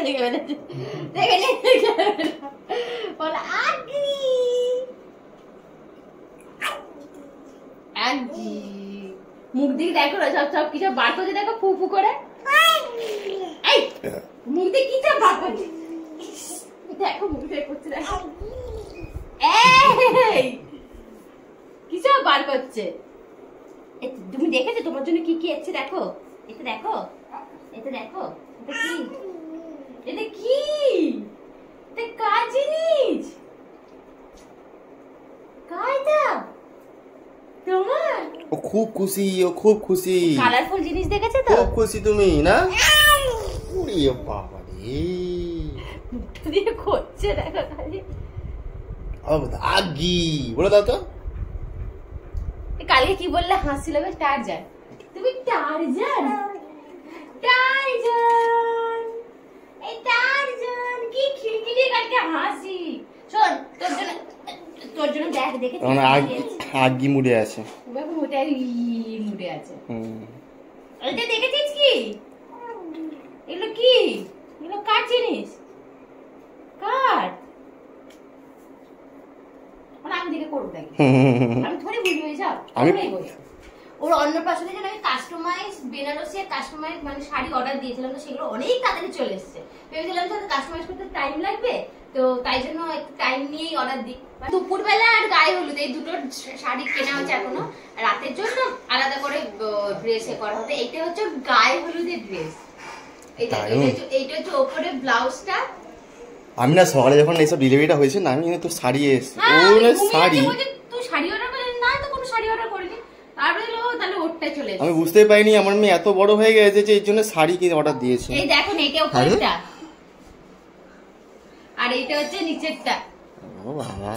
দেখে ফেলেছে, দেখে বলো আগি আগি। মুখ দিকে দেখো না, সব কিছু বার করছে, দেখো ফু ফু করে। এই মুখ দিয়ে কি সব বার করছে, দেখো মুখ বের করছে, দেখো এই কি সব বার করছে। তুমি দেখেছো তোমার জন্য কি কি এসেছে? দেখো এটা, দেখো এটা, দেখো এটা কি, এটা কি, এটা কার জিনিস, কায়দা তোমার? ও খুব খুশি, ও খুব খুশি। কালারফুল জিনিস দেখেছো তো? খুব খুশি তুমি না? ওরে বাবা রে, মুখটা দিয়ে করছে দেখো খালি। আগি বলে দাও তো। কালকে কি বললে হাসছিল? টারজান, তুমি টারজান, টারজান, এই টারজান কি খিলখিলি কালকে হাসি। শোন তোর জন্য দেখ, দেখে আগি মুড়ে আছে, মুড়ে আছে। এটা দেখেছিস কি? এগুলো কি? এগুলো কার জিনিস? কার? আমি দিকে করবো নাকি? আমি থোড়ি বুঝবো এইসব। ওর অন্নপ্রাশনে যেন আমি কাস্টমাইজ বেনারসি কাস্টমাইজ মানে শাড়ি অর্ডার দিয়েছিলাম, তো সেগুলো অনেক তাড়াতাড়ি চলে এসেছে। ভেবেছিলাম যে কাস্টমাইজ করতে টাইম লাগবে, তো তাই জন্য একটু টাইম নিয়েই অর্ডার দিই। দুপুরবেলা আর গায়ে হলুদ এই দুটো শাড়ি কেনা হচ্ছে এখনো, রাতের জন্য আলাদা করে ড্রেস করা হবে। এইটা হচ্ছে গায়ে হলুদের ড্রেস, এইটা হচ্ছে ওপরে ব্লাউজটা। আমি না সকালে যখন এইসব ডেলিভারিটা হয়েছে না, আমি তো শাড়ি এসে শাড়ি, তুই শাড়ি অর্ডার করলি না? তো কোনো শাড়ি অর্ডার করিনি, তাহলে ওরটা চলে এসেছে। আমি বুঝতে পারিনি আমার মেয়ে এত বড় হয়ে গেছে যে এর জন্য শাড়ি কিনে অর্ডার দিয়েছে। এই দেখো এটা উপরেরটা আর এইটা হচ্ছে নিচেরটা। ও বাবা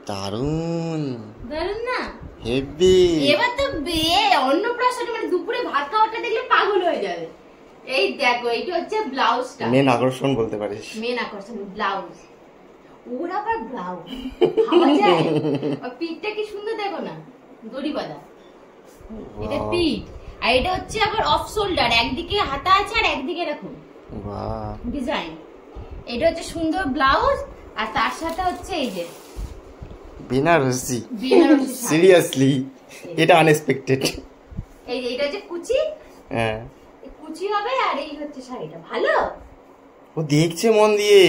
দারুন, দারুন না? হেভি। এবার তো অন্নপ্রাশনে মানে দুপুরে ভাত খাওয়াটা দেখলে পাগল হয়ে যাবে। এই দেখো এইটা হচ্ছে ব্লাউজটা, মেন আকর্ষণ বলতে পারিস। মেন আকর্ষণ ব্লাউজ। ওর আবার ব্লাউজ ভাবা যায়? আর পিঠটা কি সুন্দর দেখো না, দড়ি বাঁধা। এটা পিঠ, আর এটা হচ্ছে আবার অফ শোল্ডার, একদিকে হাতা আছে আর একদিকে এরকম ডিজাইন। এটা হচ্ছে সুন্দর ব্লাউজ, আর তার সাথে হচ্ছে এই যে বেনারসি। সিরিয়াসলি এটা আনএক্সপেক্টেড। এই যে এটা হচ্ছে কুচি, হ্যাঁ কুচি হবে। আর এই হচ্ছে শাড়িটা ভালো, ও দেখছে মন দিয়ে।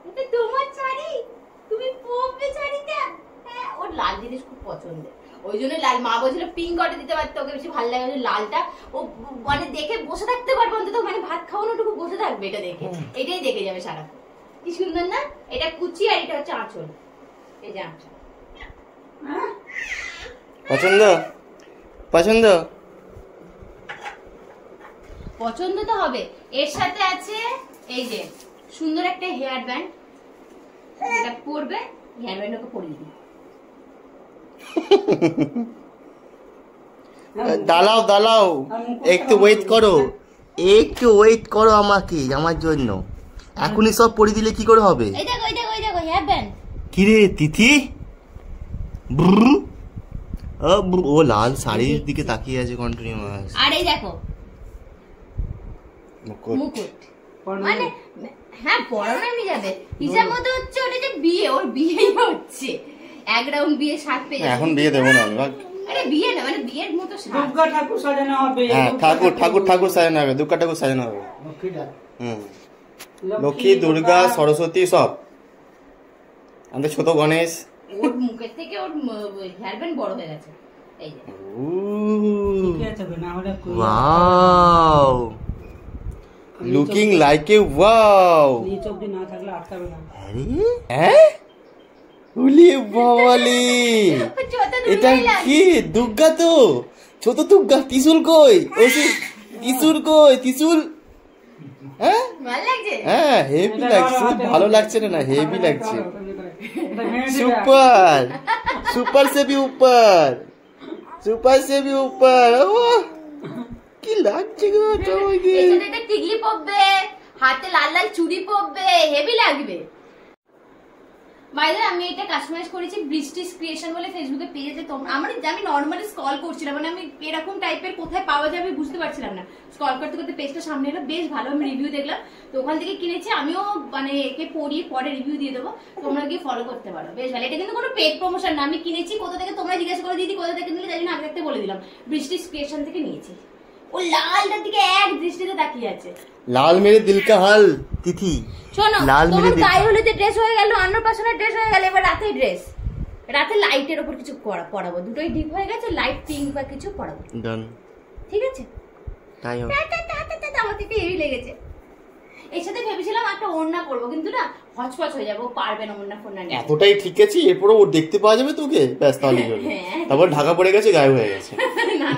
এটা তোমার শাড়ি, তুমি পরবে শাড়িটা। হ্যাঁ, ওর লাল জিনিস খুব পছন্দের, ওই জন্য লাল। মা বলছিল পিঙ্ক অর্ডার দিতে পারতো, ওকে বেশি ভালো লাগে লালটা। ও মানে দেখে বসে থাকতে পারবে, অন্তত মানে ভাত খাওয়ানোটুকু বসে থাকবে এটা দেখে, এটাই দেখে যাবে সারাক্ষণ। কি সুন্দর না? এটা কুচি আর এটা হচ্ছে আঁচল। এই যে আঁচল। পছন্দ? পছন্দ? পছন্দ তো হবে। এর সাথে আছে এই যে সুন্দর একটা হেয়ার ব্যান্ড, এটা পরবে। হেয়ার ব্যান্ড ওকে পরিয়ে দিই। দাঁড়াও দাঁড়াও, একটু ওয়েট করো, একটু ওয়েট করো আমাকে, আমার জন্য। এখনই সব পরিয়ে দিলে কি করে হবে? এই দেখো, এই দেখো, এই দেখো হেয়ার ব্যান্ড। কি রে তিথি? ও লাল শাড়ির দিকে তাকিয়ে আছে কন্টিনিউয়াস। আর এই দেখো মুকুট, মানে হ্যাঁ পড়ানো এমনি যাবে। হিসাব মতো হচ্ছে ওটা যে বিয়ে, ওর বিয়েই হচ্ছে। এক রাউন্ড বিয়ে সাজ পেয়ে যাবে। এখন বিয়ে দেবো না আমি, আরে বিয়ে না, মানে বিয়ের মতো সাজ। দুর্গা ঠাকুর সাজানো হবে। হ্যাঁ ঠাকুর সাজানো হবে, দুর্গা ঠাকুর সাজানো হবে। লক্ষ্মী, দুর্গা, সরস্বতী সব। আমাদের ছোট গণেশ। ওর মুখের থেকে ওর হেয়ার ব্যান্ড বড় হয়ে গেছে। এই যে wow, looking like a wow. নিচ অবধি না থাকলে আটকাবে না। হ্যাঁ উলি বাবালি, এটা কি? দুর্গা তো, ছোট দুর্গা। ত্রিশূল কই? ত্রিশূল কই? ত্রিশূল। হ্যাঁ ভালো লাগছে। হ্যাঁ হেভি লাগছে। ভালো লাগছে না? হেভি লাগছে। সুপার সুপার से भी ऊपर, সুপার से भी ऊपर। কি লাগছে গো তোমাকে? এটা টিকলি পরবে, হাতে লাল লাল চুড়ি পরবে, হেভি লাগবে। বাইরে আমি এটা কাস্টমাইজ করেছি বৃষ্টিস ক্রিয়েশন বলে ফেসবুকে পেজে। আমি নর্মালি স্ক্রল করছিলাম, মানে আমি এরকম টাইপের কোথায় পাওয়া যাবে বুঝতে পারছিলাম না। স্ক্রল করতে করতে পেজটা সামনে এলো, বেশ ভালো, আমি রিভিউ দেখলাম, তো ওখান থেকে কিনেছি। আমিও মানে একে পড়ি, পরে রিভিউ দিয়ে দেবো, তোমরা গিয়ে ফলো করতে পারো, বেশ ভালো। এটা কিন্তু কোনো পেড প্রমোশন না, আমি কিনেছি কোথা থেকে তোমরা জিজ্ঞাসা করো দিদি কোথা থেকে নিলে, তাই জন্য আগে থাকতে বলে দিলাম বৃষ্টিস ক্রিয়েশন থেকে নিয়েছি। ও লালটার দিকে এক দৃষ্টিতে তাকিয়ে আছে। লাল মেরে দিল কা হাল তিথি। শোনো, লাল মেরে তোমার গায়ে হলুদে ড্রেস হয়ে গেল, অন্নপ্রাশনের ড্রেস হয়ে গেল, এবার রাতে ড্রেস, রাতে লাইটের উপর কিছু পরাবো, দুটোই ডিপ হয়ে গেছে, লাইট পিঙ্ক বা কিছু পরাবো, ডান, ঠিক আছে? তাই হোক। আমার থেকে এই লেগেছে। এর সাথে ভেবেছিলাম একটা ওড়না পরবো, কিন্তু না হচপচ হয়ে যাবো, পারবে না ওড়না ফোড়না নিয়ে। এতটাই ঠিক আছে, এরপরে ও দেখতে পাওয়া যাবে তোকে, ব্যাস তাহলেই হলো। তারপর ঢাকা পড়ে গেছে, গায়েব হয়ে গেছে। না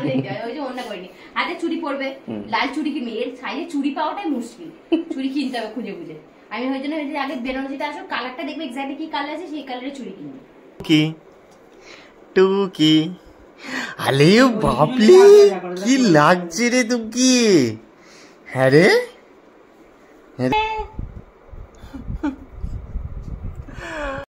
ওই যে ওড়না করিনি, হাতে চুড়ি পরবে, লাল চুড়ি কিনবে, এর সাইজে চুড়ি পাওয়াটাই মুশকিল, চুড়ি কিনতে হবে খুঁজে খুঁজে। আমি ওই জন্য আগে বেনারসিটা আসো, কালারটা দেখবে এক্স্যাক্টলি কি কালার আছে, সেই কালারের চুড়ি কিনবে। কি টুকি, আরে বাপলে কি লাগছে রে টুকি। হ্যাঁ রে,